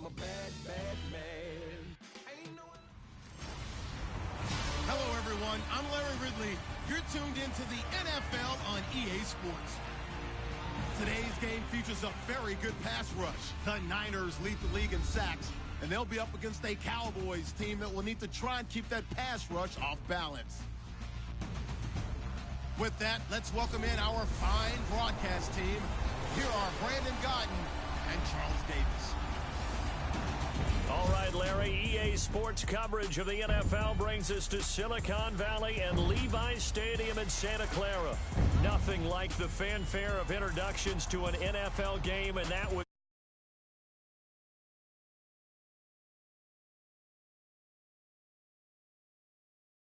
a bad, bad man. Hello, everyone. I'm Larry Ridley. You're tuned into the NFL on EA Sports. Today's game features a very good pass rush. The Niners lead the league in sacks, and they'll be up against a Cowboys team that will need to try and keep that pass rush off balance. With that, let's welcome in our fine broadcast team. Here are Brandon Godden and Charles Davis. All right, Larry, EA Sports coverage of the NFL brings us to Silicon Valley and Levi's Stadium in Santa Clara. Nothing like the fanfare of introductions to an NFL game, and that was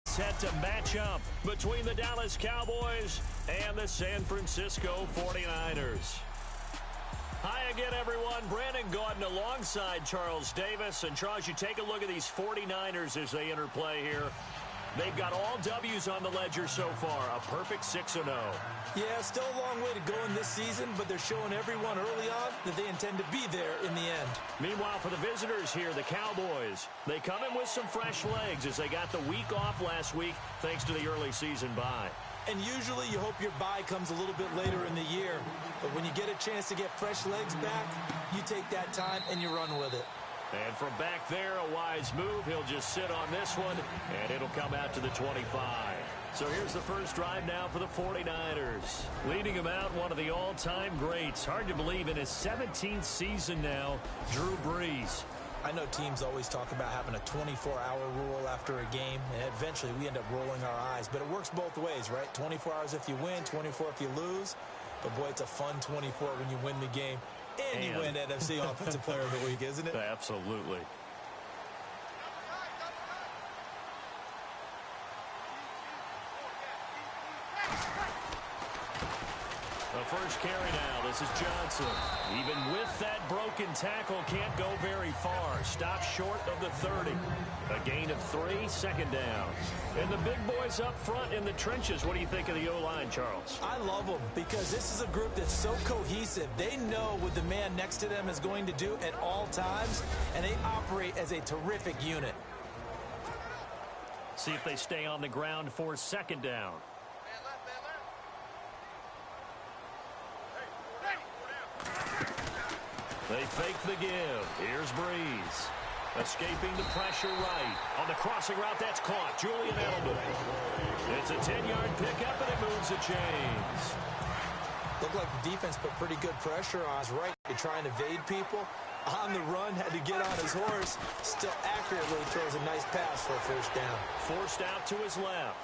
set to match up between the Dallas Cowboys and the San Francisco 49ers. Hi again, everyone. Brandon Gaudin alongside Charles Davis. And, Charles, you take a look at these 49ers as they interplay here. They've got all W's on the ledger so far, a perfect 6-0. Yeah, still a long way to go in this season, but they're showing everyone early on that they intend to be there in the end. Meanwhile, for the visitors here, the Cowboys, they come in with some fresh legs as they got the week off last week thanks to the early season bye. And usually you hope your bye comes a little bit later in the year. But when you get a chance to get fresh legs back, you take that time and you run with it. And from back there, a wise move. He'll just sit on this one, and it'll come out to the 25. So here's the first drive now for the 49ers. Leading him out, one of the all-time greats. Hard to believe in his 17th season now, Drew Brees. I know teams always talk about having a 24-hour rule after a game, and eventually we end up rolling our eyes. But it works both ways, right? 24 hours if you win, 24 if you lose. But, boy, it's a fun 24 when you win the game. And you win NFC Offensive Player of the Week, isn't it? Absolutely. The first carry now. This is Johnson. Even with that broken tackle, can't go very far. Stops short of the 30. A gain of 3, second down. And the big boys up front in the trenches. What do you think of the O-line, Charles? I love them because this is a group that's so cohesive. They know what the man next to them is going to do at all times, and they operate as a terrific unit. See if they stay on the ground for second down. They fake the give. Here's Brees. Escaping the pressure right. On the crossing route, that's caught. Julian Edelman. It's a 10-yard pickup, and it moves the chains. Looked like the defense put pretty good pressure on his right to try and evade people. On the run, had to get on his horse. Still accurately throws a nice pass for a first down. Forced out to his left.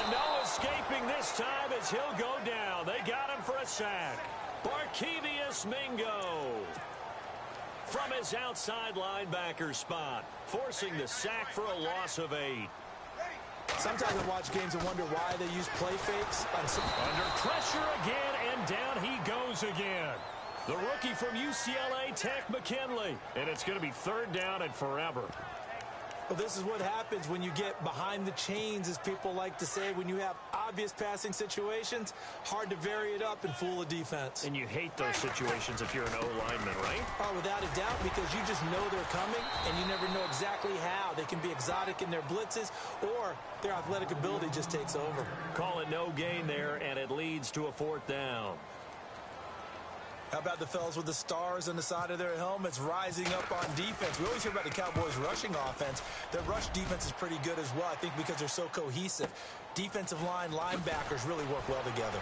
And no escaping this time as he'll go down. They got him for a sack. Barkevious Mingo from his outside linebacker spot, forcing the sack for a loss of 8. Sometimes I watch games and wonder why they use play fakes. Under pressure again, and down he goes again. The rookie from UCLA, Tech McKinley. And it's going to be third down and forever. Well, this is what happens when you get behind the chains, as people like to say. When you have obvious passing situations, hard to vary it up and fool the defense. And you hate those situations if you're an O-lineman, right? Oh, without a doubt, because you just know they're coming, and you never know exactly how. They can be exotic in their blitzes, or their athletic ability just takes over. Call it no gain there, and it leads to a fourth down. How about the fellas with the stars on the side of their helmets rising up on defense? We always hear about the Cowboys' rushing offense. Their rush defense is pretty good as well, I think, because they're so cohesive. Defensive line, linebackers really work well together.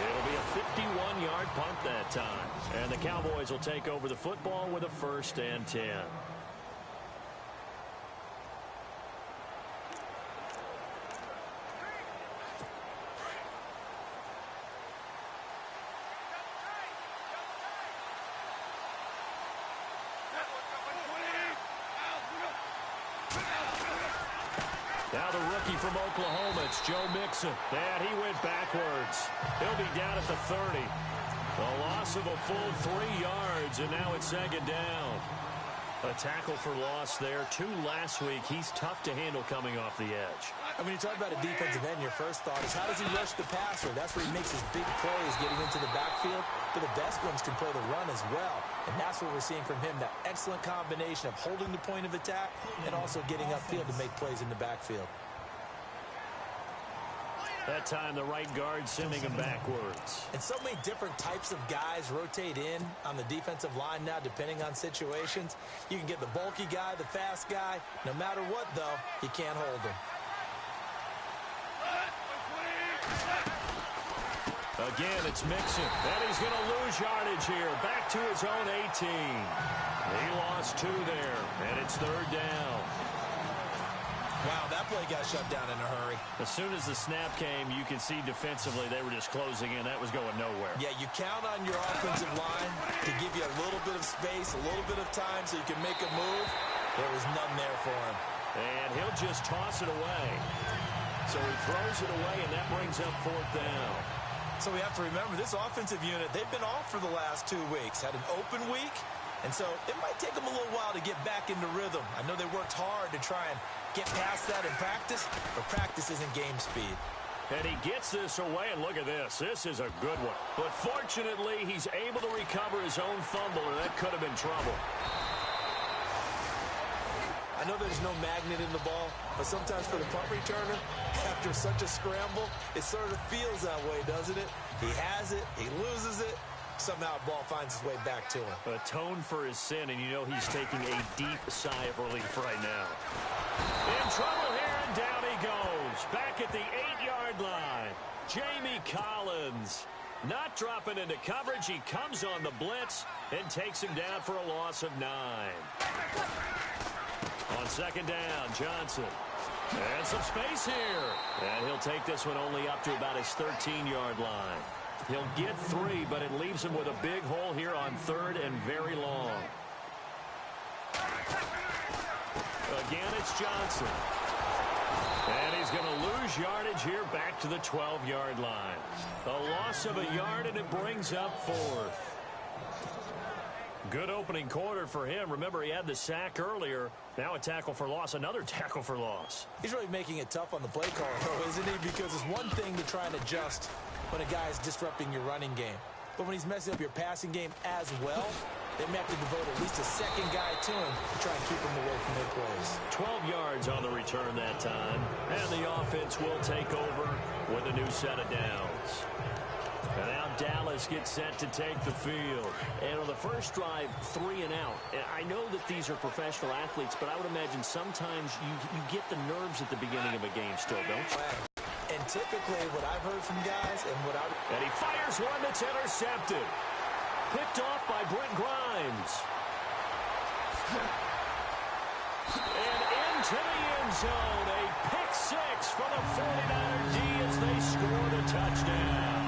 It'll be a 51-yard punt that time. And the Cowboys will take over the football with a 1st and 10. Now the rookie from Oklahoma, it's Joe Mixon. And he went backwards. He'll be down at the 30. A loss of a full 3 yards, and now it's second down. A tackle for loss there. 2 last week. He's tough to handle coming off the edge. And when you talk about a defensive end, your first thought is how does he rush the passer? That's where he makes his big plays getting into the backfield. But the best ones can play the run as well. And that's what we're seeing from him, that excellent combination of holding the point of attack and also getting upfield to make plays in the backfield. That time the right guard sending him backwards. And so many different types of guys rotate in on the defensive line now depending on situations. You can get the bulky guy, the fast guy. No matter what, though, you can't hold him. Again, it's Mixon. And he's going to lose yardage here. Back to his own 18. He lost 2 there, and it's 3rd down. Wow, that play got shut down in a hurry. As soon as the snap came, you can see defensively they were just closing in. That was going nowhere. Yeah, you count on your offensive line to give you a little bit of space, a little bit of time so you can make a move. There was none there for him. And he'll just toss it away. So he throws it away, and that brings up 4th down. So we have to remember, this offensive unit, they've been off for the last 2 weeks. Had an open week, and so it might take them a little while to get back into rhythm. I know they worked hard to try and get past that in practice, but practice isn't game speed. And he gets this away, and look at this. This is a good one. But fortunately, he's able to recover his own fumble, or that could have been trouble. I know there's no magnet in the ball, but sometimes for the punt returner, after such a scramble, it sort of feels that way, doesn't it? He has it, he loses it, somehow the ball finds its way back to him. Atone for his sin, and you know he's taking a deep sigh of relief right now. In trouble here, and down he goes. Back at the 8-yard line. Jamie Collins not dropping into coverage. He comes on the blitz and takes him down for a loss of 9. On 2nd down, Johnson. And some space here. And he'll take this one only up to about his 13-yard line. He'll get 3, but it leaves him with a big hole here on 3rd and very long. Again, it's Johnson. And he's going to lose yardage here back to the 12-yard line. A loss of 1 yard, and it brings up 4th. Good opening quarter for him. Remember, he had the sack earlier. Now a tackle for loss, another tackle for loss. He's really making it tough on the play caller, though, isn't he? Because it's one thing to try and adjust when a guy is disrupting your running game. But when he's messing up your passing game as well, they may have to devote at least a second guy to him to try and keep him away from their plays. 12 yards on the return that time. And the offense will take over with a new set of downs. And now Dallas gets set to take the field. And on the first drive, 3 and out. And I know that these are professional athletes, but I would imagine sometimes you get the nerves at the beginning of a game still, don't you? And typically what I've heard from guys and he fires one that's intercepted. Picked off by Brent Grimes. And into the end zone. A pick 6 for the 49er D as they scored a touchdown.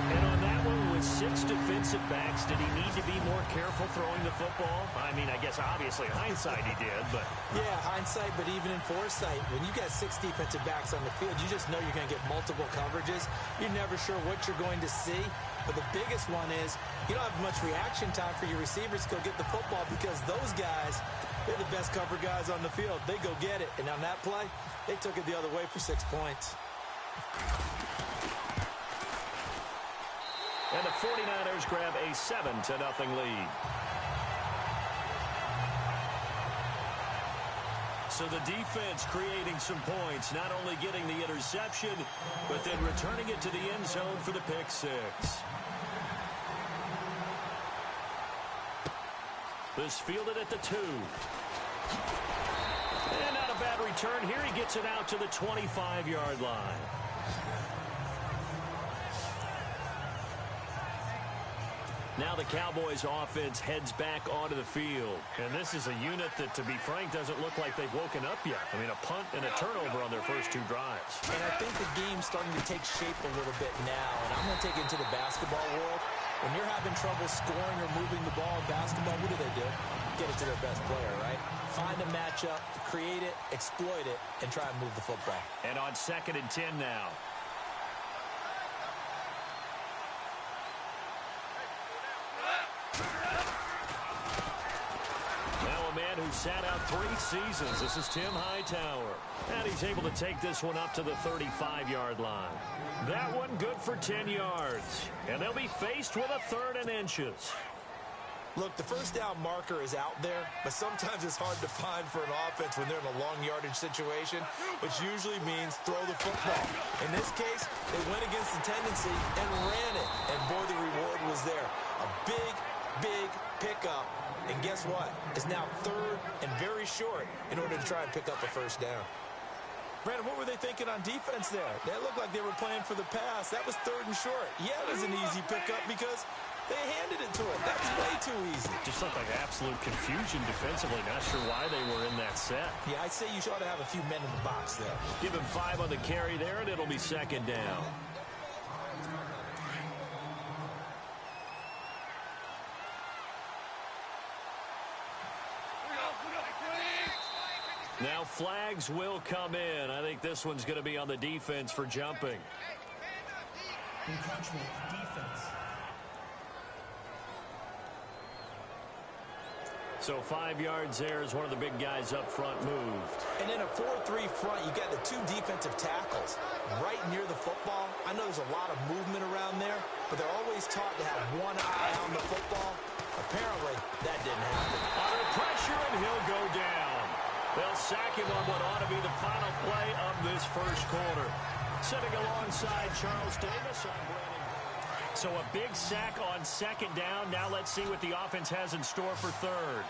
And on that one, with 6 defensive backs, did he need to be more careful throwing the football? I mean, I guess obviously hindsight he did, but... Yeah, hindsight, but even in foresight, when you got 6 defensive backs on the field, you just know you're going to get multiple coverages. You're never sure what you're going to see. But the biggest one is you don't have much reaction time for your receivers to go get the football because those guys, they're the best cover guys on the field. They go get it. And on that play, they took it the other way for 6 points. And the 49ers grab a 7-0 lead. So the defense creating some points, not only getting the interception, but then returning it to the end zone for the pick 6. This fielded at the 2. And not a bad return here. He gets it out to the 25-yard line. Now the Cowboys offense heads back onto the field. And this is a unit that, to be frank, doesn't look like they've woken up yet. I mean, a punt and a turnover on their first 2 drives. And I think the game's starting to take shape a little bit now. And I'm going to take it into the basketball world. When you're having trouble scoring or moving the ball in basketball, what do? Get it to their best player, right? Find a matchup, create it, exploit it, and try and move the football. And on 2nd and 10 now. who sat out 3 seasons. This is Tim Hightower. And he's able to take this one up to the 35-yard line. That one good for 10 yards. And they'll be faced with a 3rd and inches. Look, the first down marker is out there, but sometimes it's hard to find for an offense when they're in a long yardage situation, which usually means throw the football. In this case, they went against the tendency and ran it. And boy, the reward was there. A big, big pickup. And guess what? It's now 3rd and very short in order to try and pick up a first down. Brandon, what were they thinking on defense there? They looked like they were playing for the pass. That was 3rd and short. Yeah, it was an easy pickup because they handed it to him. That was way too easy. Just looked like absolute confusion defensively. Not sure why they were in that set. Yeah, I'd say you ought to have a few men in the box there. Give him 5 on the carry there, and it'll be 2nd down. Now flags will come in. I think this one's going to be on the defense for jumping. Encroachment, defense. So 5 yards there as one of the big guys up front moved. And in a 4-3 front, you got the 2 defensive tackles right near the football. I know there's a lot of movement around there, but they're always taught to have one eye on the football. Apparently, that didn't happen. Under pressure, and he'll go down. They'll sack him on what ought to be the final play of this first quarter. Sitting alongside Charles Davis on Brandon. So a big sack on 2nd down. Now let's see what the offense has in store for 3rd.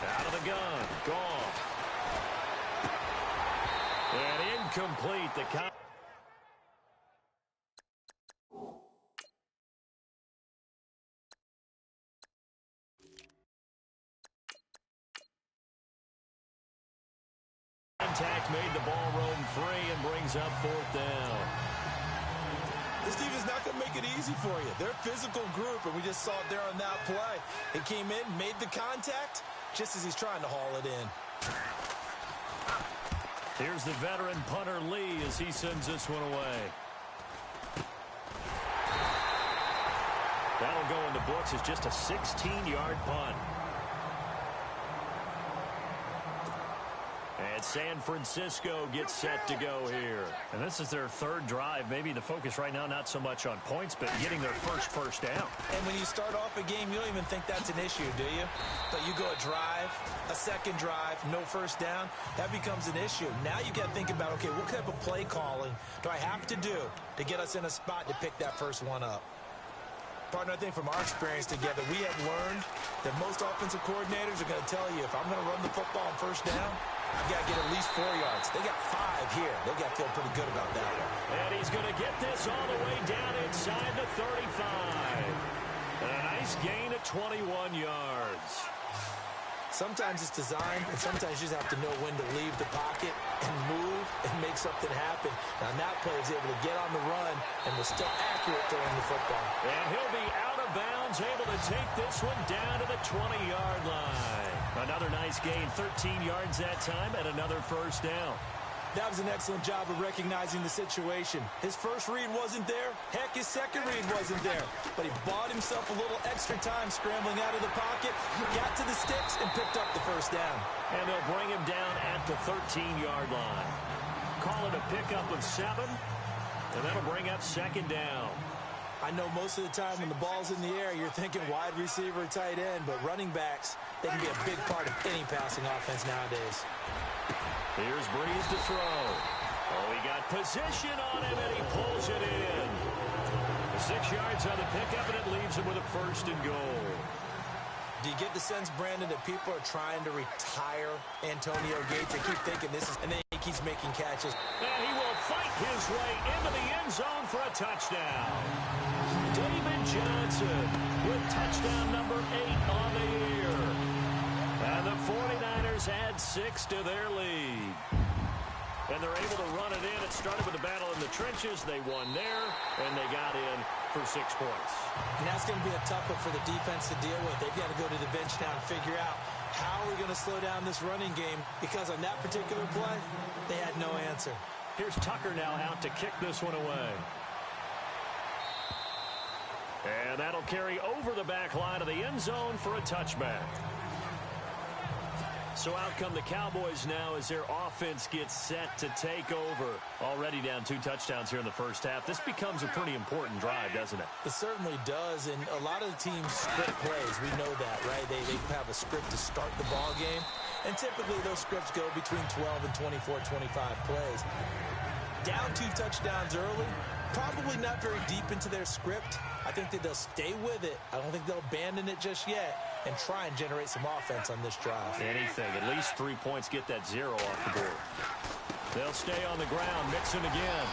Out of the gun. Gone. And incomplete. The contact made the ball roam free and brings up 4th down. This defense is not going to make it easy for you. They're a physical group, and we just saw it there on that play. It came in, made the contact, just as he's trying to haul it in. Here's the veteran punter Lee as he sends this one away. That'll go in the books as just a 16-yard punt. And San Francisco gets set to go here. And this is their 3rd drive. Maybe the focus right now not so much on points, but getting their first down. And when you start off a game, you don't even think that's an issue, do you? But you go a drive, a 2nd drive, no first down, that becomes an issue. Now you got to think about, okay, what type of play calling do I have to do to get us in a spot to pick that first one up? Partner, I think from our experience together, we have learned that most offensive coordinators are going to tell you, if I'm going to run the football on first down, I've got to get at least 4 yards. They got 5 here. They got to feel pretty good about that one. And he's going to get this all the way down inside the 35. And a nice gain of 21 yards. Sometimes it's designed, and sometimes you just have to know when to leave the pocket and move and make something happen. Now, that player is able to get on the run and was still accurate throwing the football. And he'll be out of bounds, able to take this one down to the 20-yard line. Another nice gain, 13 yards that time, and another first down. That was an excellent job of recognizing the situation. His first read wasn't there. Heck, his second read wasn't there. But he bought himself a little extra time scrambling out of the pocket, got to the sticks, and picked up the first down. And they'll bring him down at the 13-yard line. Call it a pickup of 7, and that'll bring up 2nd down. I know most of the time when the ball's in the air, you're thinking wide receiver, tight end, but running backs, they can be a big part of any passing offense nowadays. Here's Breeze to throw. Oh, he got position on him, and he pulls it in. 6 yards on the pickup, and it leaves him with a 1st and goal. Do you get the sense, Brandon, that people are trying to retire Antonio Gates? They keep thinking this is, and then he keeps making catches. And he will fight his way into the end zone for a touchdown. David Johnson with touchdown number 8 on the year. And the 49ers add 6 to their lead. And they're able to run it in. It started with a battle in the trenches. They won there, and they got in for 6 points. And that's going to be a tough one for the defense to deal with. They've got to go to the bench now and figure out how we're going to slow down this running game, because on that particular play, they had no answer. Here's Tucker now out to kick this one away. And that'll carry over the back line of the end zone for a touchback. So out come the Cowboys now as their offense gets set to take over. Already down 2 touchdowns here in the first half. This becomes a pretty important drive, doesn't it? It certainly does, and a lot of the teams script plays. We know that, right? They have a script to start the ball game, and typically those scripts go between 12 and 24, 25 plays. Down 2 touchdowns early, probably not very deep into their script. I think that they'll stay with it. I don't think they'll abandon it just yet and try and generate some offense on this drive. Anything. At least 3 points get that 0 off the board. They'll stay on the ground, Mixon again.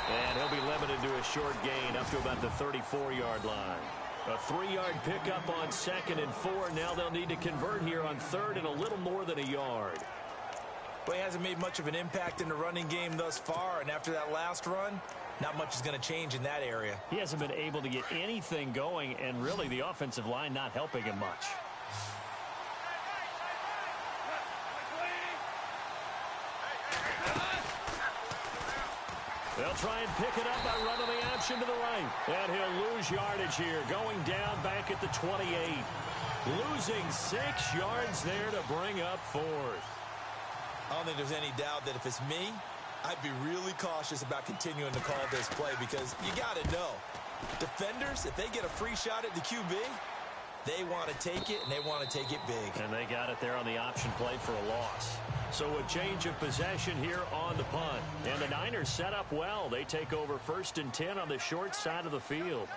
And he'll be limited to a short gain up to about the 34-yard line. A 3-yard pickup on 2nd and 4. Now they'll need to convert here on 3rd and a little more than a yard. But he hasn't made much of an impact in the running game thus far, and after that last run, not much is going to change in that area. He hasn't been able to get anything going, and really the offensive line not helping him much. They'll try and pick it up by running the option to the right. And he'll lose yardage here, going down back at the 28. Losing 6 yards there to bring up 4th. I don't think there's any doubt that if it's me, I'd be really cautious about continuing to call this play because you got to know, defenders, if they get a free shot at the QB, they want to take it, and they want to take it big. And they got it there on the option play for a loss. So a change of possession here on the punt. And the Niners set up well. They take over 1st and 10 on the short side of the field.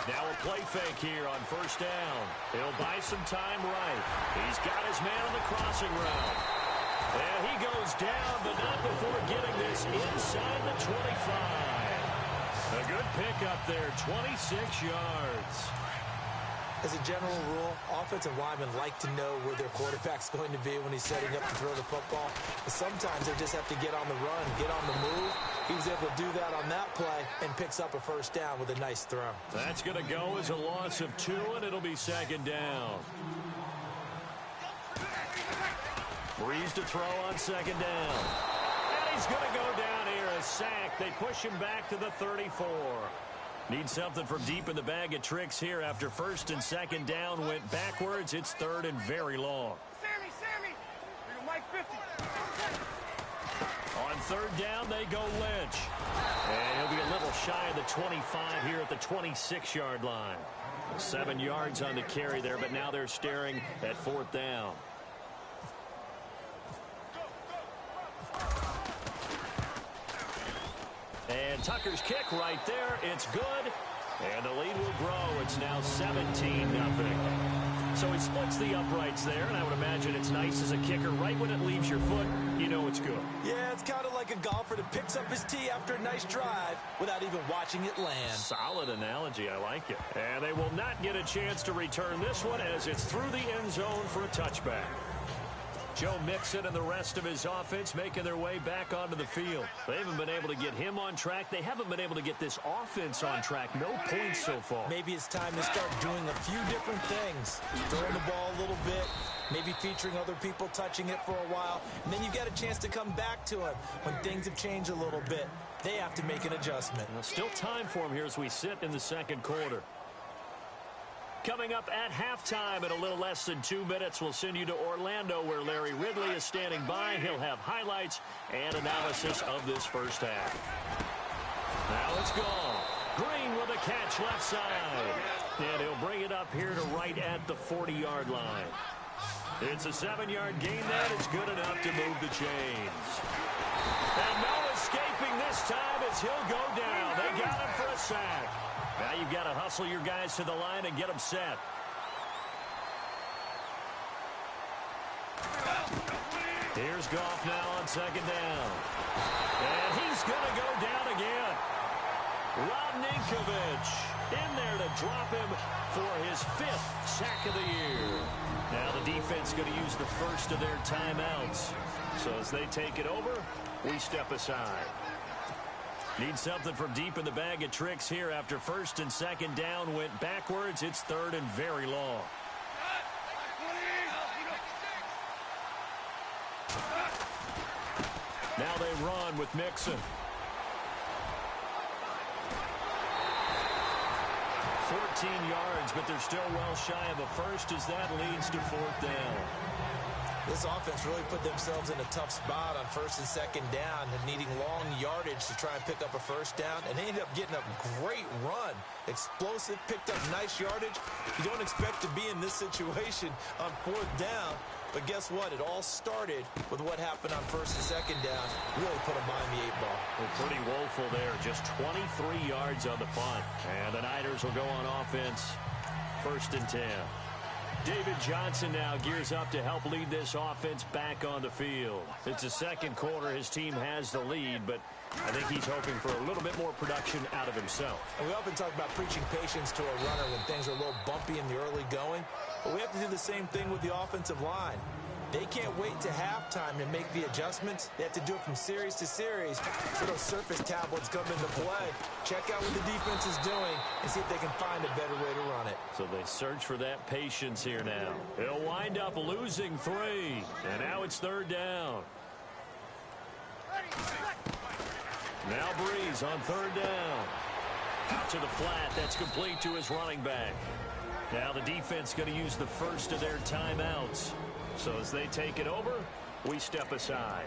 Now a play fake here on 1st down. He'll buy some time right. He's got his man on the crossing route. And he goes down, but not before getting this inside the 25. A good pickup there, 26 yards. As a general rule, offensive linemen like to know where their quarterback's going to be when he's setting up to throw the football. But sometimes they just have to get on the run, get on the move. He was able to do that on that play and picks up a 1st down with a nice throw. That's going to go as a loss of 2, and it'll be 2nd down. Breeze to throw on 2nd down. And he's going to go down here, a sack. They push him back to the 34. Need something from deep in the bag of tricks here after 1st and 2nd down went backwards. It's 3rd and very long. Sammy, you're Mike 50. On 3rd down, they go Lynch. And he'll be a little shy of the 25 here at the 26-yard line. 7 yards on the carry there, but now they're staring at 4th down. And Tucker's kick right there. It's good. And the lead will grow. It's now 17-0. So he splits the uprights there, and I would imagine it's nice as a kicker. Right when it leaves your foot, you know it's good. Yeah, it's kind of like a golfer that picks up his tee after a nice drive without even watching it land. Solid analogy. I like it. And they will not get a chance to return this one as it's through the end zone for a touchback. Joe Mixon and the rest of his offense making their way back onto the field. They haven't been able to get him on track. They haven't been able to get this offense on track. No points so far. Maybe it's time to start doing a few different things. Throwing the ball a little bit, maybe featuring other people touching it for a while, and then you get a chance to come back to it when things have changed a little bit. They have to make an adjustment. Well, still time for him here as we sit in the 2nd quarter. Coming up at halftime in a little less than 2 minutes, we'll send you to Orlando where Larry Ridley is standing by. He'll have highlights and analysis of this first half. Now it's gone. Green with a catch left side. And he'll bring it up here to right at the 40-yard line. It's a 7-yard gain there. It's good enough to move the chains. And no escaping this time as he'll go down. They got him for a sack. Now you've got to hustle your guys to the line and get them set. Here's Goff now on 2nd down. And he's going to go down again. Rob Ninkovich in there to drop him for his 5th sack of the year. Now the defense going to use the first of their timeouts. So as they take it over, we step aside. Need something from deep in the bag of tricks here after 1st and 2nd down went backwards. It's 3rd and very long. Now they run with Mixon. 14 yards, but they're still well shy of a first as that leads to fourth down. This offense really put themselves in a tough spot on first and second down and needing long yardage to try and pick up a first down, and they ended up getting a great run. Explosive, picked up nice yardage. You don't expect to be in this situation on fourth down, but guess what? It all started with what happened on first and second down. Really put them behind the 8 ball. Well, pretty woeful there. Just 23 yards on the punt. And the Niners will go on offense. First and 10. David Johnson now gears up to help lead this offense back on the field. It's the second quarter. His team has the lead, but I think he's hoping for a little bit more production out of himself. And we often talk about preaching patience to a runner when things are a little bumpy in the early going, but we have to do the same thing with the offensive line. They can't wait to halftime to make the adjustments. They have to do it from series to series. So those surface tablets come into play. Check out what the defense is doing and see if they can find a better way to run it. So they search for that patience here now. They'll wind up losing 3. And now it's third down. Now Breeze on third down. Out to the flat. That's complete to his running back. Now the defense going to use the first of their timeouts. So as they take it over, we step aside.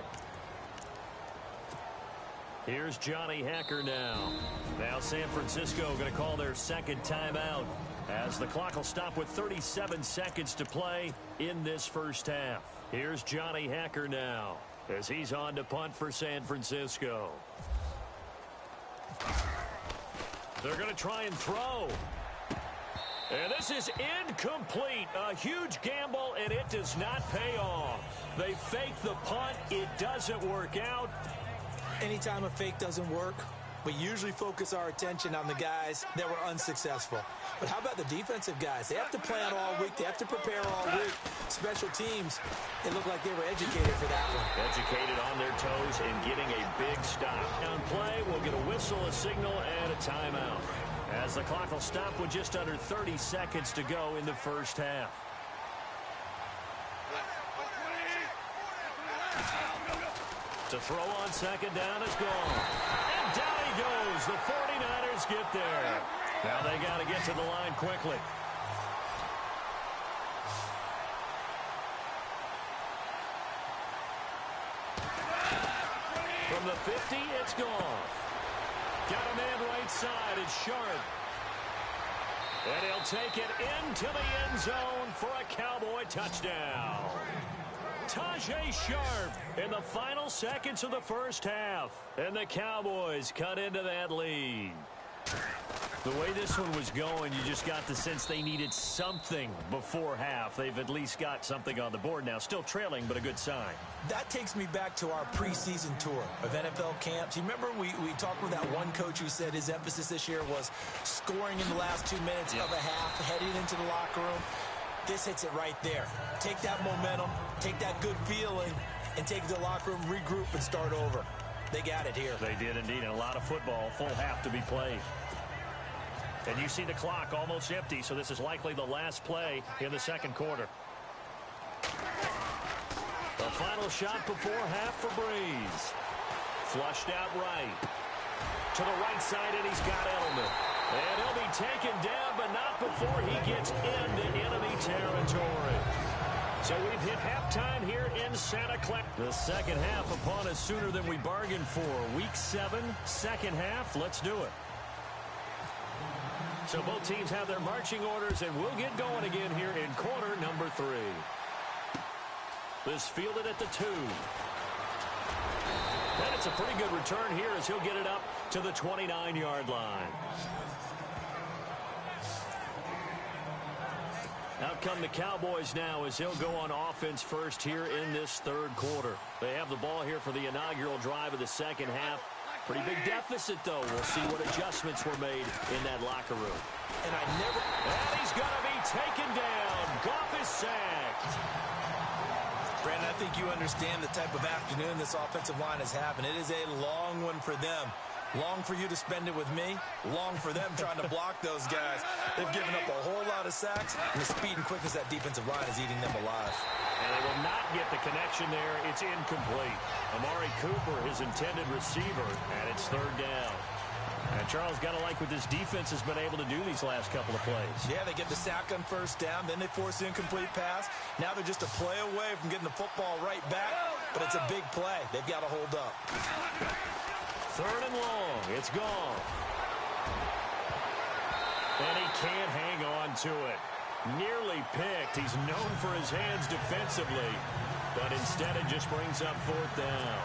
Here's Johnny Hacker now. Now San Francisco going to call their second timeout as the clock will stop with 37 seconds to play in this first half. Here's Johnny Hacker now as he's on to punt for San Francisco. They're going to try and throw. And this is incomplete. A huge gamble, and it does not pay off. They fake the punt. It doesn't work out. Anytime a fake doesn't work, we usually focus our attention on the guys that were unsuccessful. But how about the defensive guys? They have to plan all week. They have to prepare all week. Special teams, it looked like they were educated for that one. Educated on their toes and getting a big stop. On play, we'll get a whistle, a signal, and a timeout. As the clock will stop with just under 30 seconds to go in the first half. To throw on second down is gone. And down he goes. The 49ers get there. Now they got to get to the line quickly. From the 50, it's gone. Got a man right side. It's Sharp. And he'll take it into the end zone for a Cowboy touchdown. Tajay Sharp in the final seconds of the first half. And the Cowboys cut into that lead. The way this one was going, you just got the sense they needed something before half. They've at least got something on the board now. Still trailing, but a good sign. That takes me back to our preseason tour of NFL camps. You remember we talked with that one coach who said his emphasis this year was scoring in the last 2 minutes of a half, heading into the locker room. This hits it right there. Take that momentum, take that good feeling, and take it to the locker room, regroup, and start over. They got it here. They did indeed, and a lot of football, full half to be played. And you see the clock almost empty, so this is likely the last play in the second quarter. The final shot before half for Breeze. Flushed out right. To the right side, and he's got Edelman. And he'll be taken down, but not before he gets into enemy territory. So we've hit halftime here in Santa Clara. The second half upon us sooner than we bargained for. Week 7, second half. Let's do it. So both teams have their marching orders, and we'll get going again here in quarter number 3. This fielded at the 2. And it's a pretty good return here as he'll get it up to the 29-yard line. Out come the Cowboys now as he'll go on offense first here in this third quarter. They have the ball here for the inaugural drive of the second half. Pretty big deficit, though. We'll see what adjustments were made in that locker room. And he's going to be taken down. Goff is sacked. Brandon, I think you understand the type of afternoon this offensive line is having. It is a long one for them. Long for you to spend it with me. Long for them trying to block those guys. They've given up a whole lot of sacks, and the speed and quickness that defensive line is eating them alive. And they will not get the connection there. It's incomplete. Amari Cooper, his intended receiver, and it's third down. And Charles, got to like what this defense has been able to do these last couple of plays. Yeah, they get the sack on first down, then they force the incomplete pass. Now they're just a play away from getting the football right back, but it's a big play. They've got to hold up. 3rd and long. It's gone. And he can't hang on to it. Nearly picked. He's known for his hands defensively, but instead it just brings up 4th down.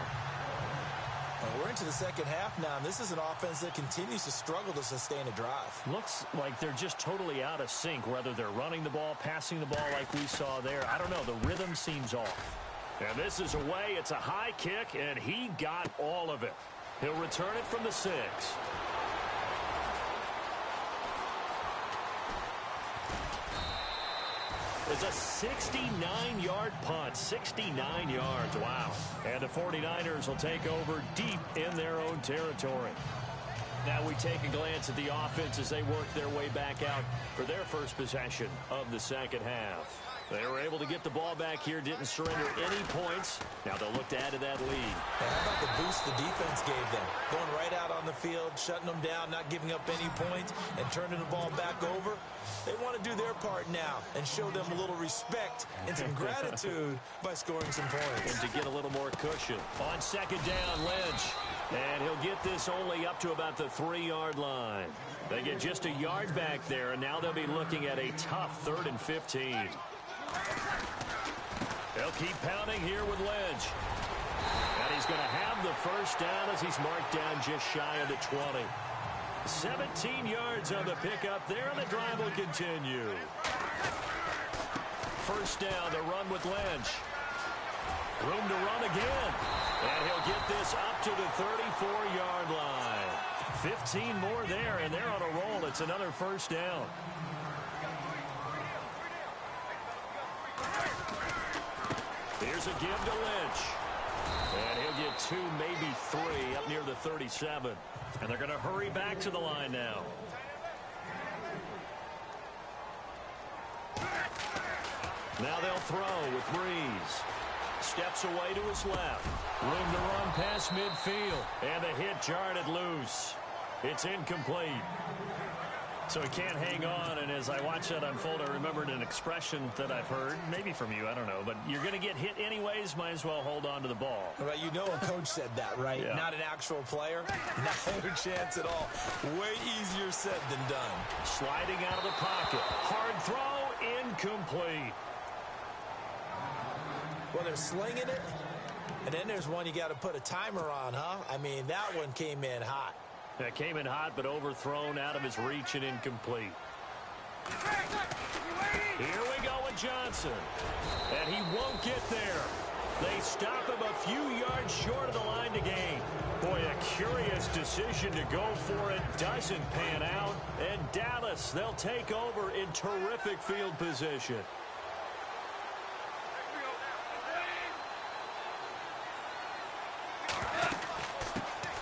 Well, we're into the second half now, and this is an offense that continues to struggle to sustain a drive. Looks like they're just totally out of sync, whether they're running the ball, passing the ball like we saw there. I don't know. The rhythm seems off. And this is away. It's a high kick, and he got all of it. He'll return it from the 6. It's a 69-yard punt. 69 yards. Wow. And the 49ers will take over deep in their own territory. Now we take a glance at the offense as they work their way back out for their first possession of the second half. They were able to get the ball back here, didn't surrender any points. Now they'll look to add to that lead. And how about the boost the defense gave them? Going right out on the field, shutting them down, not giving up any points, and turning the ball back over. They want to do their part now and show them a little respect and some gratitude by scoring some points. And to get a little more cushion. On second down, Lynch. And he'll get this only up to about the 3-yard line. They get just a yard back there, and now they'll be looking at a tough 3rd and 15. They'll keep pounding here with Lynch. And he's going to have the first down as he's marked down just shy of the 20. 17 yards on the pickup there, and the drive will continue. First down, the run with Lynch. Room to run again. And he'll get this up to the 34-yard line. 15 more there, and they're on a roll. It's another first down. Here's a give to Lynch. And he'll get 2, maybe 3 up near the 37. And they're going to hurry back to the line now. Now they'll throw with Breeze. Steps away to his left. Room to run past midfield. And the hit jarred loose. It's incomplete. So he can't hang on, and as I watch that unfold, I remembered an expression that I've heard, maybe from you, I don't know, but you're going to get hit anyways, might as well hold on to the ball. Right, you know a coach said that, right? Yeah. Not an actual player. No chance at all. Way easier said than done. Sliding out of the pocket. Hard throw, incomplete. Well, they're slinging it, and then there's one you got to put a timer on, huh? I mean, that one came in hot. That came in hot, but overthrown, out of his reach and incomplete. Here we go with Johnson. And he won't get there. They stop him a few yards short of the line to gain. Boy, a curious decision to go for it. Doesn't pan out. And Dallas, they'll take over in terrific field position.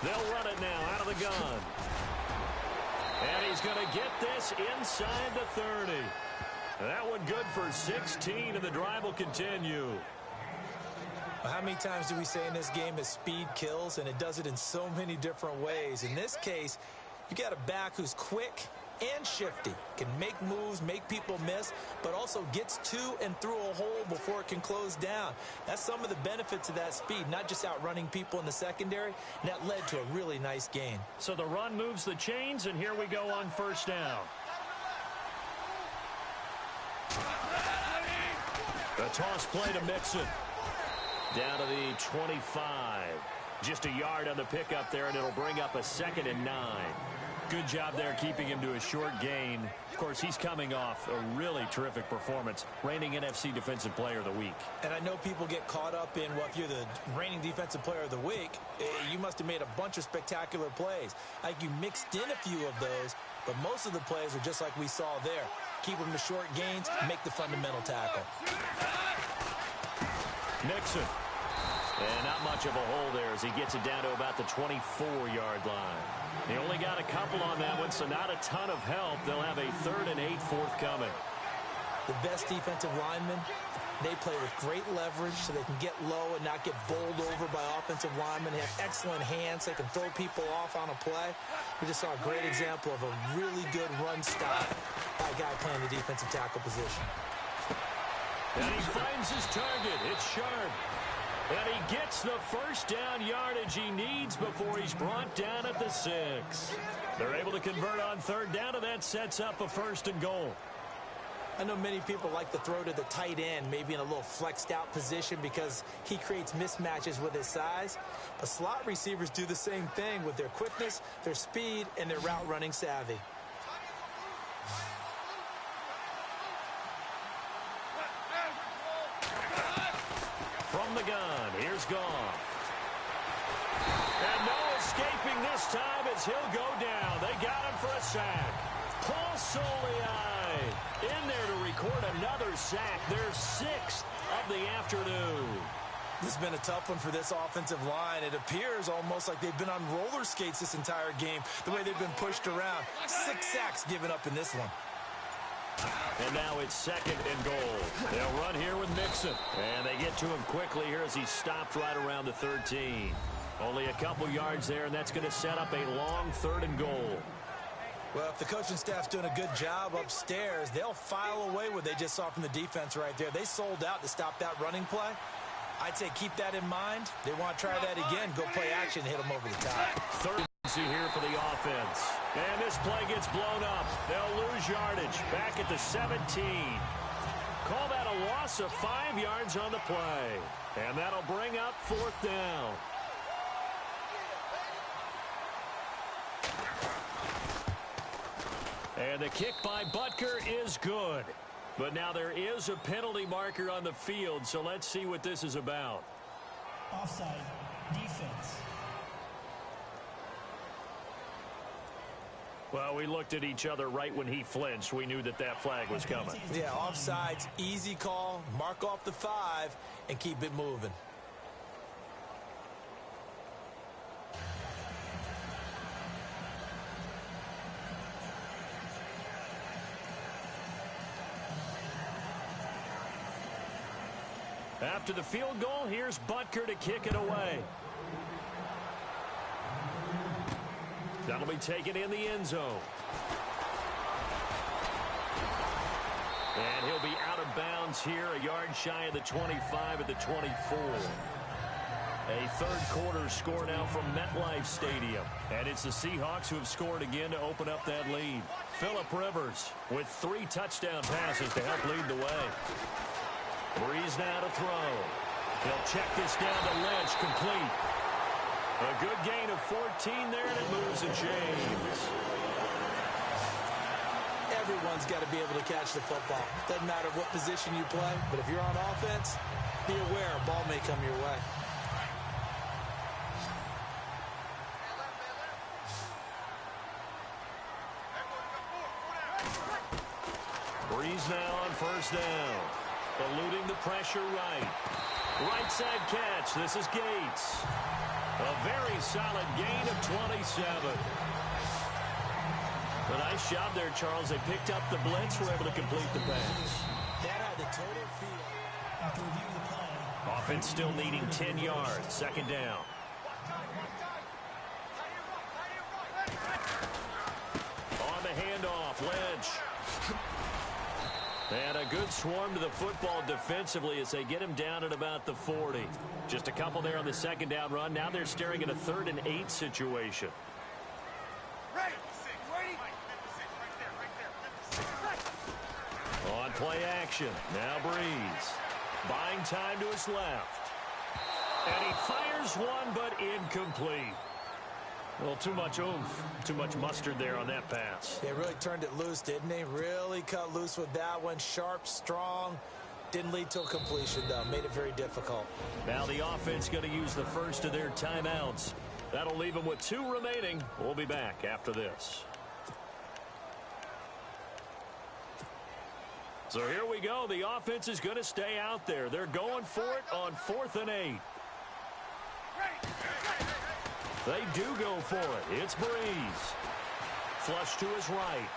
They'll run it now out of the gun. And he's going to get this inside the 30. That one good for 16, and the drive will continue. How many times do we say in this game that speed kills, and it does it in so many different ways? In this case, you got a back who's quick and shifty, can make moves, make people miss, but also gets to and through a hole before it can close down. That's some of the benefits of that speed, not just outrunning people in the secondary, and that led to a really nice gain. So the run moves the chains, and here we go on first down. The toss play to Mixon. Down to the 25. Just a yard on the pickup there, and it'll bring up a 2nd and 9. Good job there keeping him to a short gain. Of course, he's coming off a really terrific performance, reigning NFC Defensive Player of the Week. And I know people get caught up in, well, if you're the reigning Defensive Player of the Week, you must have made a bunch of spectacular plays. I think you mixed in a few of those, but most of the plays are just like we saw there. Keep them to short gains, make the fundamental tackle. Nixon. And not much of a hole there as he gets it down to about the 24-yard line. They only got a couple on that one, so not a ton of help. They'll have a 3rd and 8 forthcoming. The best defensive lineman They play with great leverage so they can get low and not get bowled over by offensive linemen. They have excellent hands. They can throw people off on a play. We just saw a great example of a really good run stop by a guy playing the defensive tackle position. And he finds his target. It's Sharp. And he gets the first down yardage he needs before he's brought down at the 6. They're able to convert on third down, and that sets up a 1st and goal. I know many people like to throw to the tight end, maybe in a little flexed out position because he creates mismatches with his size. But slot receivers do the same thing with their quickness, their speed, and their route running savvy. From the gun, here's Goff. And no escaping this time as he'll go down. They got him for a sack. Paul Soliai in there to record another sack, their 6th of the afternoon. This has been a tough one for this offensive line. It appears almost like they've been on roller skates this entire game, the way they've been pushed around. 6 sacks given up in this one. And now it's 2nd and goal. They'll run here with Mixon. And they get to him quickly here as he stopped right around the 13. Only a couple yards there, and that's going to set up a long 3rd and goal. Well, if the coaching staff's doing a good job upstairs, they'll file away what they just saw from the defense right there. They sold out to stop that running play. I'd say keep that in mind. They want to try that again. Go play action and hit them over the top. 3rd here for the offense. And this play gets blown up. They'll lose yardage back at the 17. Call that a loss of 5 yards on the play. And that'll bring up 4th down. And the kick by Butker is good. But now there is a penalty marker on the field, so let's see what this is about. Offside, defense. Well, we looked at each other right when he flinched. We knew that that flag was coming. Yeah, offsides, easy call. Mark off the 5 and keep it moving. After the field goal, here's Butker to kick it away. That'll be taken in the end zone. And he'll be out of bounds here, a yard shy of the 25 at the 24. A 3rd quarter score now from MetLife Stadium. And it's the Seahawks who have scored again to open up that lead. Phillip Rivers with 3 touchdown passes to help lead the way. Breeze now to throw. He'll check this down to Lynch, complete. A good gain of 14 there, and it moves and chains. Everyone's got to be able to catch the football. Doesn't matter what position you play, but if you're on offense, be aware a ball may come your way. Breeze now on 1st down. Eluding the pressure right. Right side catch. This is Gates. A very solid gain of 27. A nice job there, Charles. They picked up the blitz, were able to complete the pass. That had the total field. After reviewing the play. Offense still needing 10 yards. 2nd down. On the handoff, Lynch. And a good swarm to the football defensively as they get him down at about the 40. Just a couple there on the 2nd down run. Now they're staring at a 3rd and 8 situation. On play action. Now Breeze. Buying time to his left. And he fires one, but incomplete. Well, too much oomph, too much mustard there on that pass. They really turned it loose, didn't they? Really cut loose with that one. Sharp, strong. Didn't lead to a completion, though. Made it very difficult. Now the offense going to use the first of their timeouts. That'll leave them with 2 remaining. We'll be back after this. So here we go. The offense is going to stay out there. They're going for it on 4th and 8. They do go for it. It's Breeze. Flush to his right.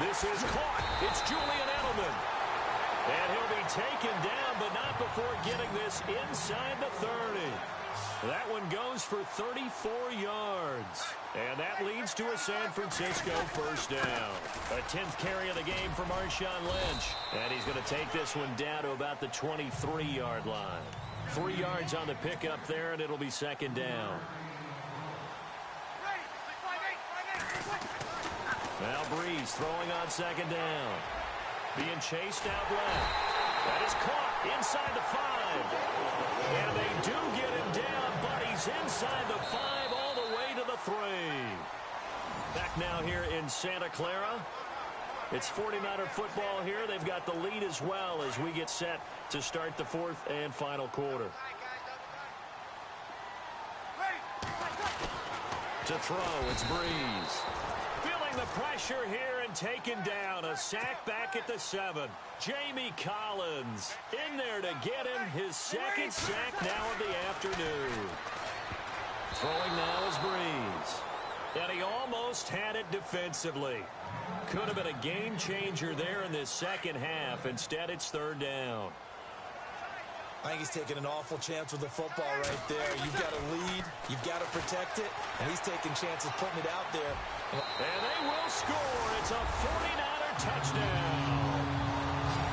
This is caught. It's Julian Edelman. And he'll be taken down, but not before getting this inside the 30. That one goes for 34 yards. And that leads to a San Francisco first down. A 10th carry of the game for Marshawn Lynch. And he's going to take this one down to about the 23-yard line. 3 yards on the pickup there, and it'll be second down. Now Breeze throwing on second down. Being chased out left. That is caught inside the 5. And they do get him down, but he's inside the 5 all the way to the 3. Back now here in Santa Clara. It's 49er football here. They've got the lead as well as we get set to start the fourth and final quarter. To throw, it's Breeze. Feeling the pressure here and taken down. A sack back at the 7. Jamie Collins in there to get him his second sack now of the afternoon. Throwing now is Breeze. And he almost had it defensively. Could have been a game changer there in this second half. Instead, it's third down. I think he's taking an awful chance with the football right there. You've got to lead. You've got to protect it. And he's taking chances putting it out there. And they will score. It's a 49er touchdown.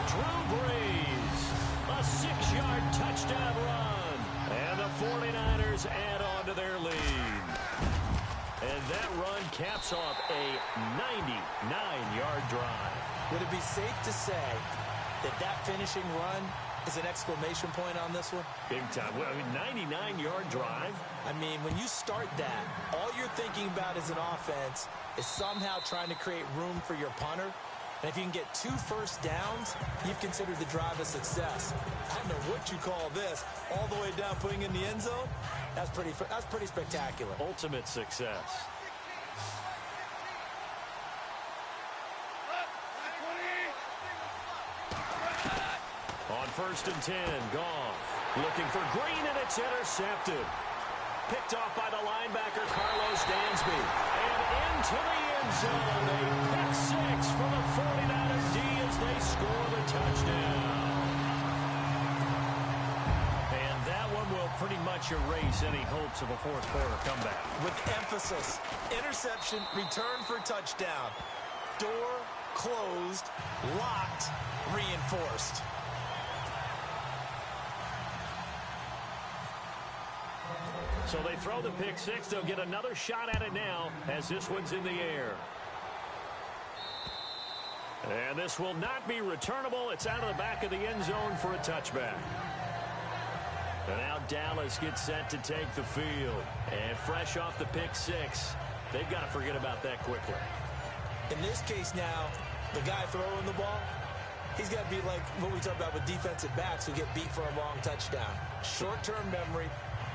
Drew Brees, a 6-yard touchdown run. And the 49ers add on to their lead. And that run caps off a 99-yard drive. Would it be safe to say that that finishing run is an exclamation point on this one? Big time. Well, I mean, 99-yard drive. I mean, when you start that, all you're thinking about as an offense is somehow trying to create room for your punter. And if you can get 2 first downs, you've considered the drive a success. I don't know what you call this. All the way down, putting in the end zone. That's pretty spectacular. Ultimate success. On 1st and 10, Goff looking for Green, and it's intercepted. Picked off by the linebacker, Carlos Dansby. And into the end zone. A pick 6 for the 49ers D as they score the touchdown. And that one will pretty much erase any hopes of a fourth quarter comeback. With emphasis, interception, return for touchdown. Door closed, locked, reinforced. So they throw the pick 6. They'll get another shot at it now as this one's in the air. And this will not be returnable. It's out of the back of the end zone for a touchback. And now Dallas gets set to take the field. And fresh off the pick 6, they've got to forget about that quickly. In this case now, the guy throwing the ball, he's got to be like what we talk about with defensive backs who get beat for a long touchdown. Short-term memory.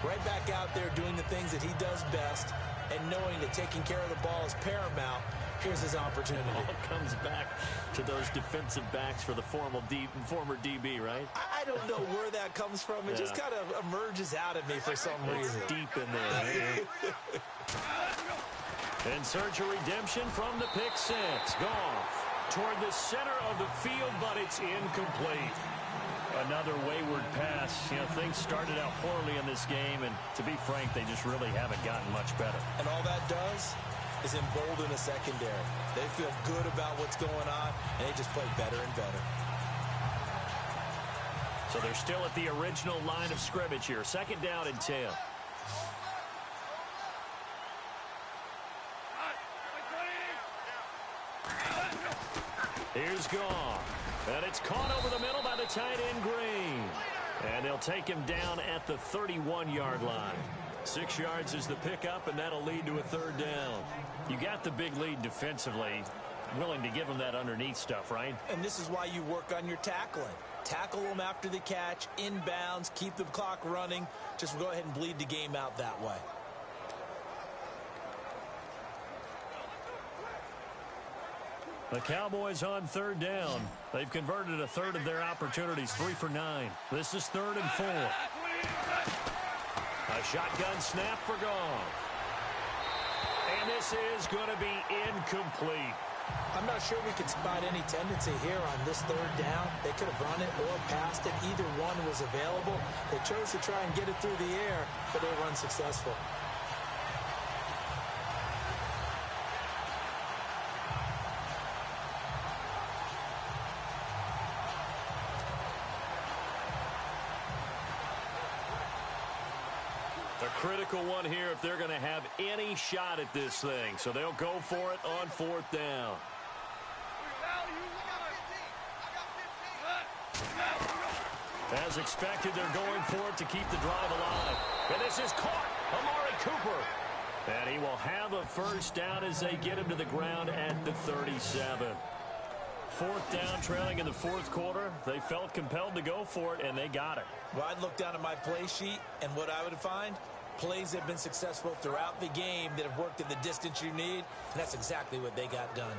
Right back out there doing the things that he does best and knowing that taking care of the ball is paramount. Here's his opportunity. It all comes back to those defensive backs for the former DB, right? I don't know where that comes from. It just kind of emerges out of me for some reason. Deep in there. In search of redemption from the pick 6. Goff toward the center of the field, but it's incomplete. Another wayward pass. You know, things started out poorly in this game, and to be frank, they just really haven't gotten much better. And all that does is embolden a secondary. They feel good about what's going on, and they just play better and better. So they're still at the original line of scrimmage here. 2nd down and 10. Here's Goff. And it's caught over the middle by the tight end, Green. And they'll take him down at the 31-yard line. 6 yards is the pickup, and that'll lead to a 3rd down. You got the big lead defensively. Willing to give him that underneath stuff, right? And this is why you work on your tackling. Tackle them after the catch, inbounds, keep the clock running. Just go ahead and bleed the game out that way. The Cowboys on 3rd down. They've converted a 1/3 of their opportunities, 3 for 9. This is 3rd and 4. A shotgun snap for Goff. And this is going to be incomplete. I'm not sure we could spot any tendency here on this third down. They could have run it or passed it. Either one was available. They chose to try and get it through the air, but they were unsuccessful. A critical one here if they're going to have any shot at this thing. So they'll go for it on fourth down. As expected, they're going for it to keep the drive alive. And this is caught. Amari Cooper. And he will have a first down as they get him to the ground at the 37. Fourth down, trailing in the fourth quarter. They felt compelled to go for it, and they got it. Well, I'd look down at my play sheet, and what I would find, plays that have been successful throughout the game that have worked in the distance you need, and that's exactly what they got done.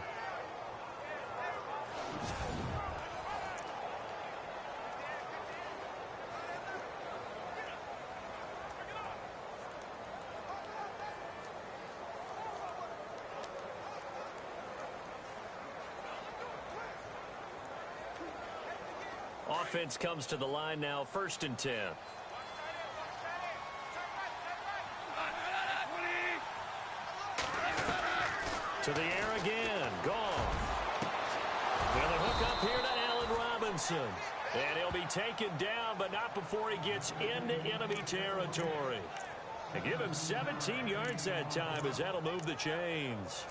Offense comes to the line now, 1st and 10. To the air again. Gone. And the hook up here to Allen Robinson. And he'll be taken down, but not before he gets into enemy territory. They give him 17 yards that time as that'll move the chains.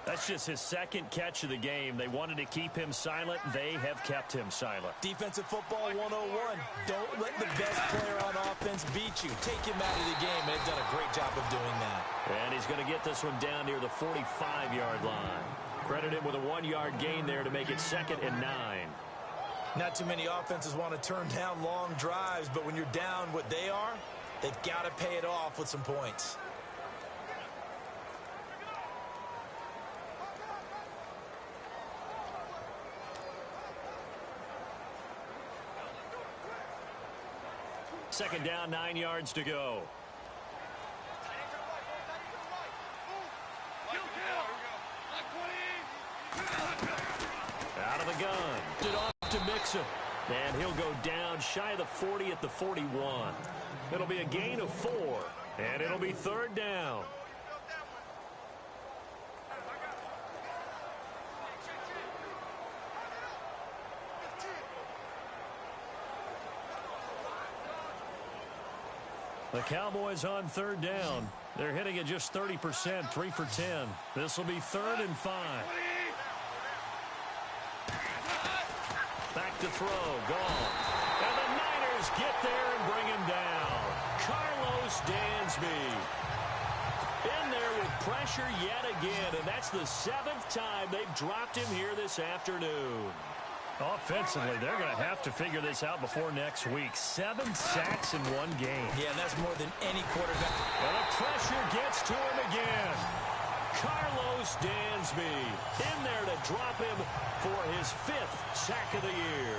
That's just his second catch of the game. They wanted to keep him silent. They have kept him silent. Defensive football 101. Don't let the best player on offense beat you. Take him out of the game. They've done a great job of doing that. And he's going to get this one down near the 45-yard line. Credit him with a 1-yard gain there to make it 2nd and 9. Not too many offenses want to turn down long drives, but when you're down what they are, they've got to pay it off with some points. Second down, 9 yards to go. Out of the gun. It off to Mixon. And he'll go down shy of the 40 at the 41. It'll be a gain of 4. And it'll be 3rd down. The Cowboys on 3rd down. They're hitting it just 30%, 3 for 10. This will be 3rd and 5. Back to throw, gone. And the Niners get there and bring him down. Carlos Dansby in there with pressure yet again, and that's the 7th time they've dropped him here this afternoon. Offensively, they're going to have to figure this out before next week. 7 sacks in one game. Yeah, and that's more than any quarterback. And the pressure gets to him again. Carlos Dansby in there to drop him for his 5th sack of the year.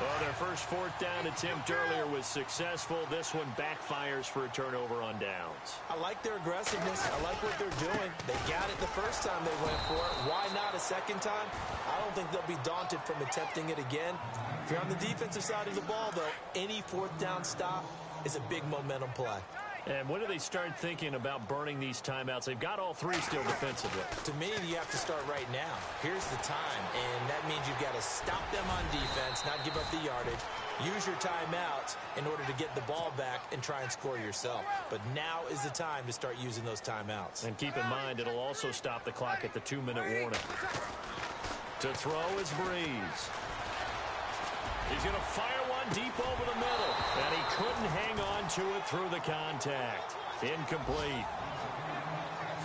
Well, their first 4th down attempt earlier was successful. This one backfires for a turnover on downs. I like their aggressiveness. I like what they're doing. They got it the first time they went for it. Why not a second time? I don't think they'll be daunted from attempting it again. If you're on the defensive side of the ball, though, any 4th down stop is a big momentum play. And when do they start thinking about burning these timeouts? They've got all 3 still defensively. To me, you have to start right now. Here's the time, and that means you've got to stop them on defense, not give up the yardage, use your timeouts in order to get the ball back and try and score yourself. But now is the time to start using those timeouts. And keep in mind, it'll also stop the clock at the 2-minute warning. To throw is Breeze. He's going to fire one deep over the middle. And he couldn't hang on to it through the contact. Incomplete.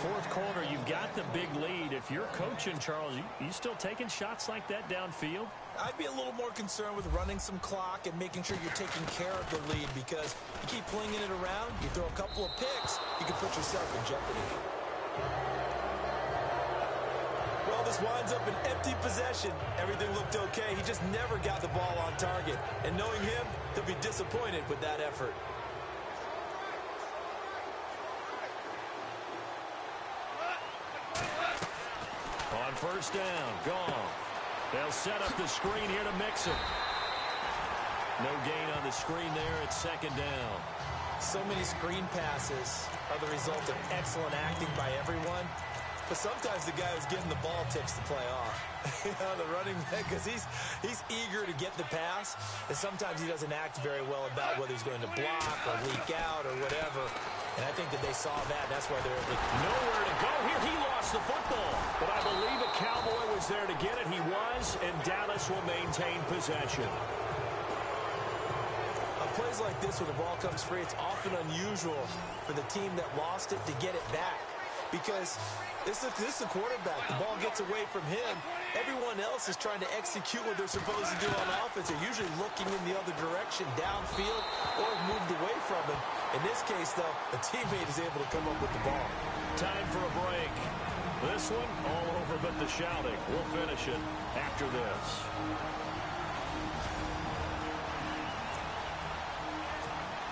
4th quarter, you've got the big lead. If you're coaching, Charles, you still taking shots like that downfield? I'd be a little more concerned with running some clock and making sure you're taking care of the lead, because you keep flinging it around, you throw a couple of picks, you can put yourself in jeopardy. Well, this winds up an empty possession. Everything looked okay. He just never got the ball on target. And knowing him, he'll be disappointed with that effort. On first down. Gone. They'll set up the screen here to mix it. No gain on the screen there. It's second down. So many screen passes are the result of excellent acting by everyone. But sometimes the guy who's getting the ball tips the play off. The running back, because he's eager to get the pass, and sometimes he doesn't act very well about whether he's going to block or leak out or whatever. And I think that they saw that. That's why they're able to... Nowhere to go here. He lost the football. But I believe a Cowboy was there to get it. He was, and Dallas will maintain possession. On plays like this, when the ball comes free, it's often unusual for the team that lost it to get it back. Because this is the quarterback. The ball gets away from him. Everyone else is trying to execute what they're supposed to do on offense. They're usually looking in the other direction, downfield, or moved away from him. In this case, though, a teammate is able to come up with the ball. Time for a break. This one, all over but the shouting. We'll finish it after this.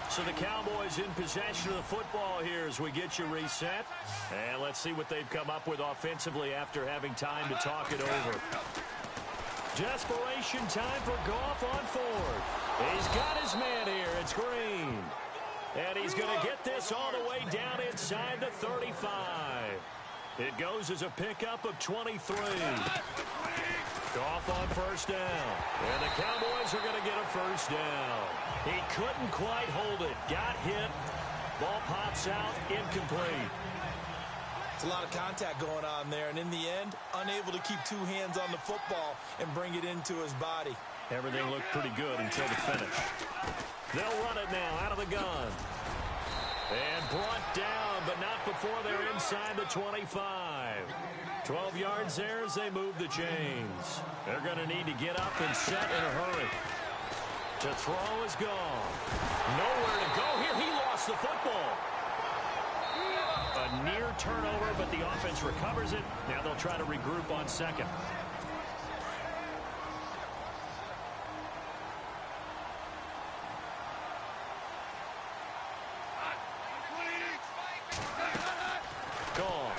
So the Cowboys in possession of the football here as we get you reset. And let's see what they've come up with offensively after having time to talk it over. Desperation time for Goff on fourth. He's got his man here. It's Green. And he's going to get this all the way down inside the 35. It goes as a pickup of 23. Goff on first down. And the Cowboys are going to get a first down. He couldn't quite hold it. Got hit. Ball pops out. Incomplete. It's a lot of contact going on there. And in the end, unable to keep two hands on the football and bring it into his body. Everything looked pretty good until the finish. They'll run it now out of the gun. And brought down, but not before they're inside the 25. 12 yards there as they move the chains. They're going to need to get up and set in a hurry. To throw is gone. Nowhere to go here. He lost the football. A near turnover, but the offense recovers it. Now they'll try to regroup on second. Gone.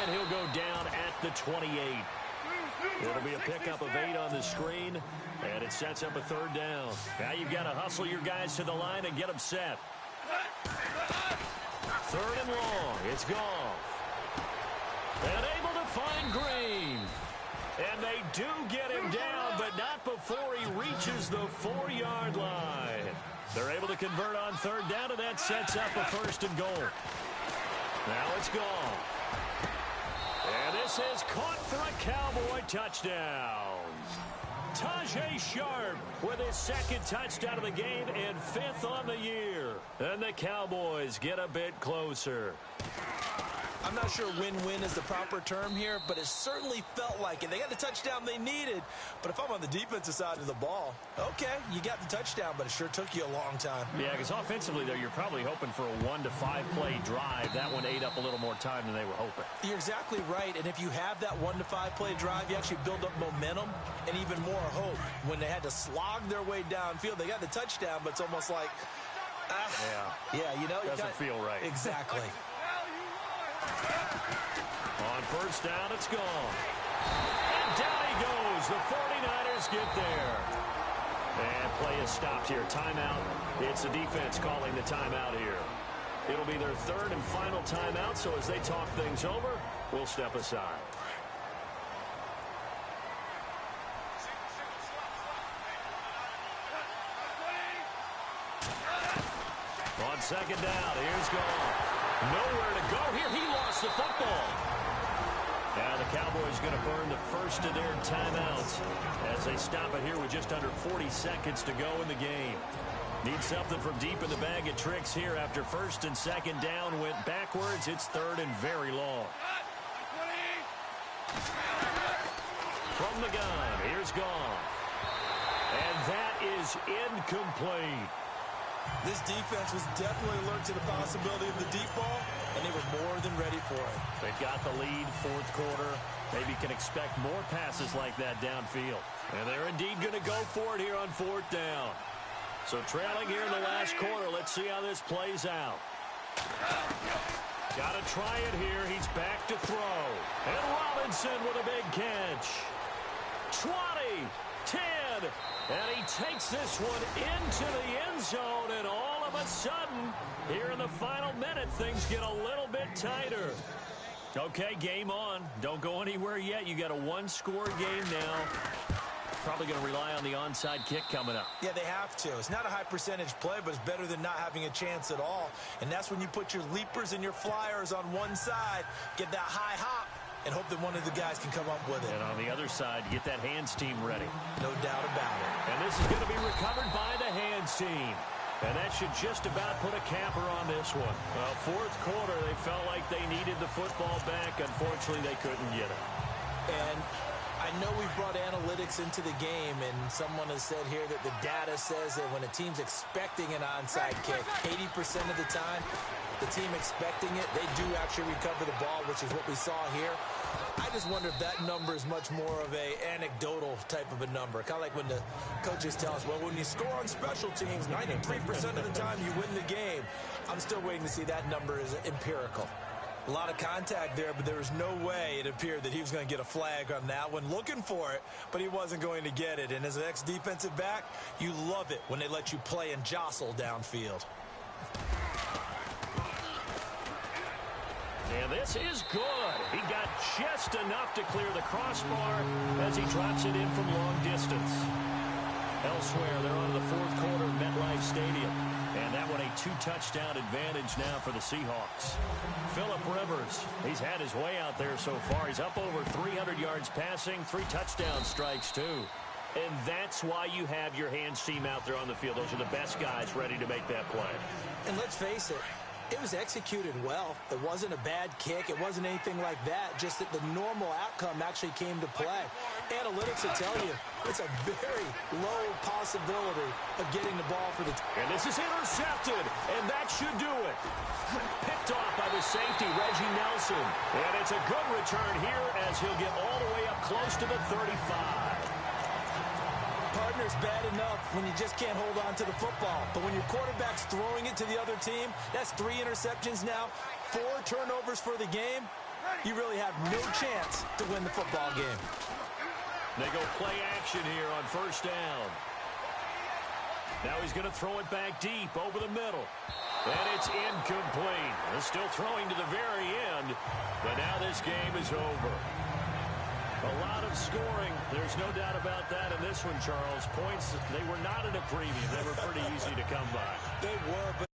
And he'll go down at the 28. It'll be a pickup of 8 on the screen, and it sets up a third down. Now you've got to hustle your guys to the line and get them set. Third and long. It's gone. And able to find Green. And they do get him down, but not before he reaches the 4-yard line. They're able to convert on third down, and that sets up a first and goal. Now it's gone. And this is caught for a Cowboy touchdown. Tajay Sharp with his second touchdown of the game and 5th on the year. And the Cowboys get a bit closer. I'm not sure win-win is the proper term here, but it certainly felt like it. They got the touchdown they needed, but if I'm on the defensive side of the ball, okay, you got the touchdown, but it sure took you a long time. Yeah, because offensively, though, you're probably hoping for a 1 to 5 play drive. That one ate up a little more time than they were hoping. You're exactly right, and if you have that 1 to 5 play drive, you actually build up momentum and even more hope. When they had to slog their way downfield, they got the touchdown, but it's almost like, yeah, you know, doesn't feel right. Exactly. On first down, it's gone. And down he goes. The 49ers get there. And play is stopped here. Timeout. It's the defense calling the timeout here. It'll be their third and final timeout, so as they talk things over, we'll step aside. On second down, here's Goff. Nowhere to go here. He lost the football. Now the Cowboys going to burn the first of their timeouts as they stop it here with just under 40 seconds to go in the game. Need something from deep in the bag of tricks here after first and second down went backwards. It's third and very long. From the gun, here's Goff. And that is incomplete. This defense was definitely alert to the possibility of the deep ball, and they were more than ready for it. They've got the lead, fourth quarter. Maybe can expect more passes like that downfield. And they're indeed going to go for it here on fourth down. So trailing here in the last quarter, let's see how this plays out. Got to try it here. He's back to throw. And Robinson with a big catch. 20, 10, and he takes this one into the end zone, and all of a sudden, here in the final minute, things get a little bit tighter. Okay, game on. Don't go anywhere yet. You got a one-score game now. Probably going to rely on the onside kick coming up. Yeah, they have to. It's not a high-percentage play, but it's better than not having a chance at all. And that's when you put your leapers and your flyers on one side, get that high hop, and hope that one of the guys can come up with it. And on the other side, get that hands team ready. No doubt about it. And this is going to be recovered by the hands team. And that should just about put a capper on this one. Well, fourth quarter, they felt like they needed the football back. Unfortunately, they couldn't get it. And I know we've brought analytics into the game, and someone has said here that the data says that when a team's expecting an onside kick, 80% of the time, the team expecting it, they do actually recover the ball, which is what we saw here. I just wonder if that number is much more of a anecdotal type of a number. Kind of like when the coaches tell us, well, when you score on special teams, 93% of the time you win the game. I'm still waiting to see that number is empirical. A lot of contact there, but there was no way it appeared that he was going to get a flag on that one. Looking for it, but he wasn't going to get it. And as an ex-defensive back, you love it when they let you play and jostle downfield. And this is good. He got just enough to clear the crossbar as he drops it in from long distance. Elsewhere, they're on to the fourth quarter of MetLife Stadium. And that one a 2-touchdown advantage now for the Seahawks. Phillip Rivers, he's had his way out there so far. He's up over 300 yards passing, 3 touchdown strikes too. And that's why you have your hands team out there on the field. Those are the best guys ready to make that play. And let's face it, it was executed well. It wasn't a bad kick. It wasn't anything like that. Just that the normal outcome actually came to play. Analytics will tell you it's a very low possibility of getting the ball for the team. And this is intercepted, and that should do it. Picked off by the safety, Reggie Nelson. And it's a good return here as he'll get all the way up close to the 35. Partner's bad enough when you just can't hold on to the football. But when your quarterback's throwing it to the other team, that's 3 interceptions now, 4 turnovers for the game. You really have no chance to win the football game. They go play action here on first down. Now he's going to throw it back deep over the middle. And it's incomplete. They're still throwing to the very end. But now this game is over. A lot of scoring. There's no doubt about that in this one, Charles. Points, they were not at a premium. They were pretty easy to come by. They were, but